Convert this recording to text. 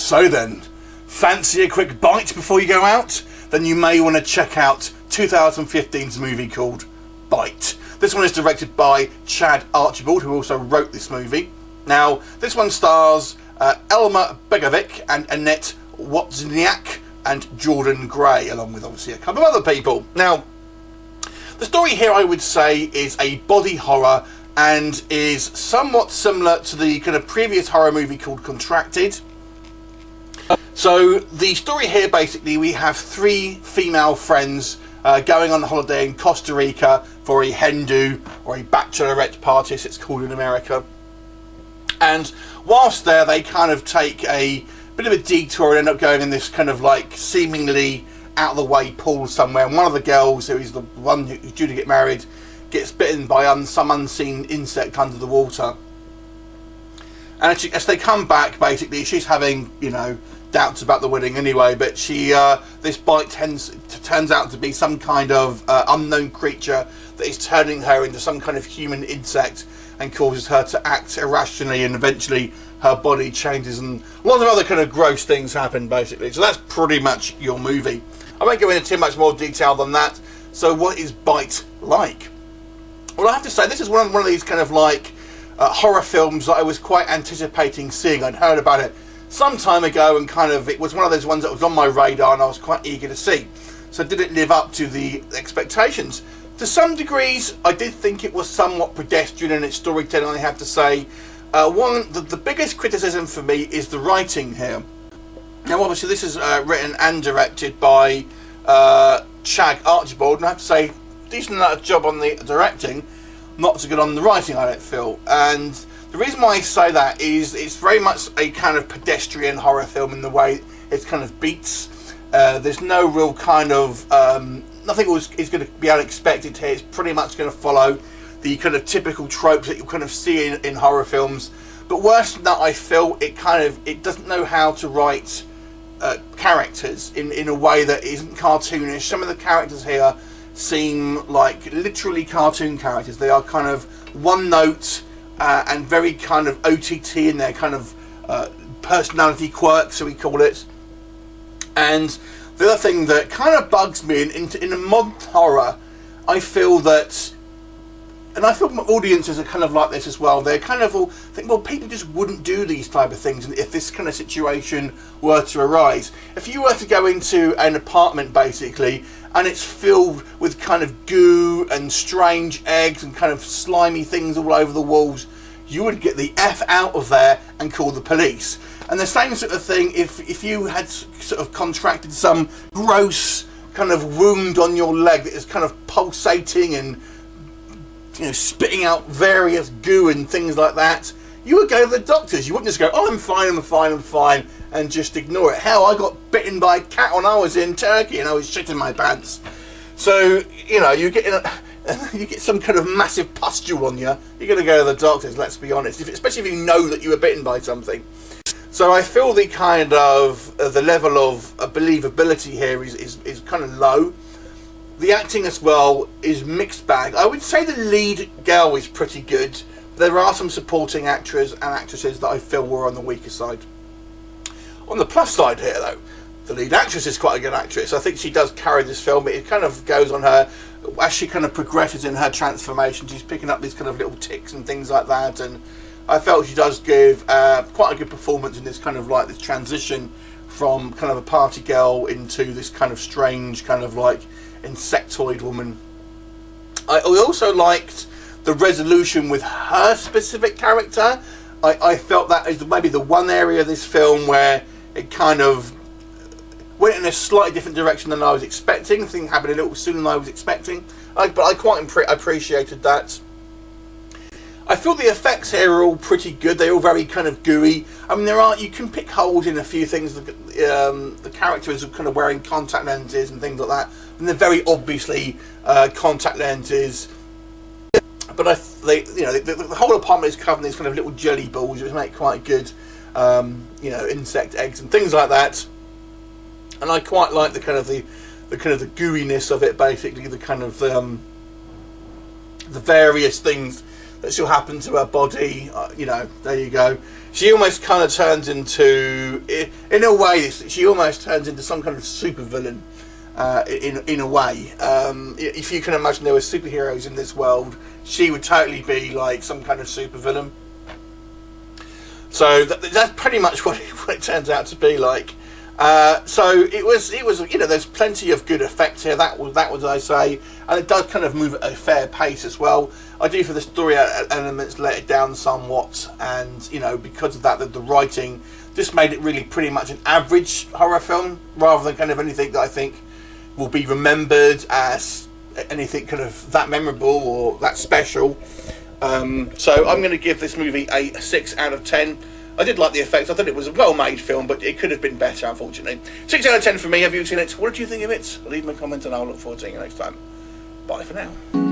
So then, fancy a quick bite before you go out? Then you may want to check out 2015's movie called Bite. This one is directed by Chad Archibald, who also wrote this movie. Now, this one stars Elma Begovic and Annette Wozniak and Jordan Gray, along with obviously a couple of other people. Now, the story here, I would say, is a body horror and is somewhat similar to the kind of previous horror movie called Contracted. So the story here, basically, we have three female friends going on holiday in Costa Rica for a hen do, or a bachelorette party as it's called in America. And whilst there, they kind of take a bit of a detour and end up going in this kind of like seemingly out of the way pool somewhere, and one of the girls, who is the one who's due to get married, gets bitten by some unseen insect under the water. And as they come back, basically, she's having, you know, doubts about the wedding anyway, but this bite turns out to be some kind of unknown creature that is turning her into some kind of human insect and causes her to act irrationally, and eventually her body changes and lots of other kind of gross things happen, basically. So that's pretty much your movie. I won't go into too much more detail than that. So what is Bite like? Well, I have to say, this is one of these kind of like horror films that I was quite anticipating seeing. I'd heard about it some time ago, and kind of it was one of those ones that was on my radar and I was quite eager to see. So did it live up to the expectations? To some degrees, I did think it was somewhat pedestrian in its storytelling, I have to say. The biggest criticism for me is the writing here. Now, obviously, this is written and directed by Chad Archibald, and I have to say, decent enough job on the directing, not so good on the writing, I don't feel. And the reason why I say that is it's very much a kind of pedestrian horror film in the way it kind of beats. There's no real kind of nothing is going to be unexpected here. It's pretty much going to follow the kind of typical tropes that you kind of see in horror films. But worse than that, I feel it doesn't know how to write characters in a way that isn't cartoonish. Some of the characters here seem like literally cartoon characters. They are kind of one note and very kind of OTT in their kind of personality quirks, so we call it. And the other thing that kind of bugs me in a modern horror, I feel that, and I feel my audiences are kind of like this as well, they're kind of all think, well, people just wouldn't do these type of things if this kind of situation were to arise. If you were to go into an apartment, basically, and it's filled with kind of goo and strange eggs and kind of slimy things all over the walls, you would get the F out of there and call the police. And the same sort of thing if you had sort of contracted some gross kind of wound on your leg that is kind of pulsating and, you know, spitting out various goo and things like that, you would go to the doctors. You wouldn't just go, oh, I'm fine, and just ignore it. Hell, I got bitten by a cat when I was in Turkey and I was shitting my pants. So, you know, you get some kind of massive pustule on you, you're going to go to the doctors, let's be honest, especially if you know that you were bitten by something. So I feel the kind of the level of believability here is kind of low. The acting as well is mixed bag. I would say the lead girl is pretty good. There are some supporting actors and actresses that I feel were on the weaker side. On the plus side here, though, the lead actress is quite a good actress. I think she does carry this film. It kind of goes on her as she kind of progresses in her transformation. She's picking up these kind of little tics and things like that, and I felt she does give quite a good performance in this kind of like this transition from kind of a party girl into this kind of strange kind of like insectoid woman. I also liked the resolution with her specific character. I felt that is maybe the one area of this film where it kind of went in a slightly different direction than I was expecting. The thing happened a little sooner than I was expecting, but I quite appreciated that. I feel the effects here are all pretty good. They're all very kind of gooey. I mean, you can pick holes in a few things. The characters are kind of wearing contact lenses and things like that, and they're very obviously contact lenses. But the whole apartment is covered in these kind of little jelly balls, which make quite good, insect eggs and things like that. And I quite like the kind of the gooiness of it. Basically, the kind of the various things that she'll happen to her body. You know, there you go. She almost kind of turns into, in a way, she almost turns into some kind of supervillain. In a way, if you can imagine there were superheroes in this world, she would totally be like some kind of supervillain. So that's pretty much what it turns out to be like. So it was, you know, there's plenty of good effects here. That was I say, and it does kind of move at a fair pace as well. I do for the story elements let it down somewhat, and you know, because of that, the writing just made it really pretty much an average horror film rather than kind of anything that I think will be remembered as anything kind of that memorable or that special. So I'm going to give this movie a 6 out of 10. I did like the effects. I thought it was a well-made film, but it could have been better, unfortunately. 6 out of 10 for me. Have you seen it? What did you think of it? Leave me a comment and I'll look forward to seeing you next time. Bye for now.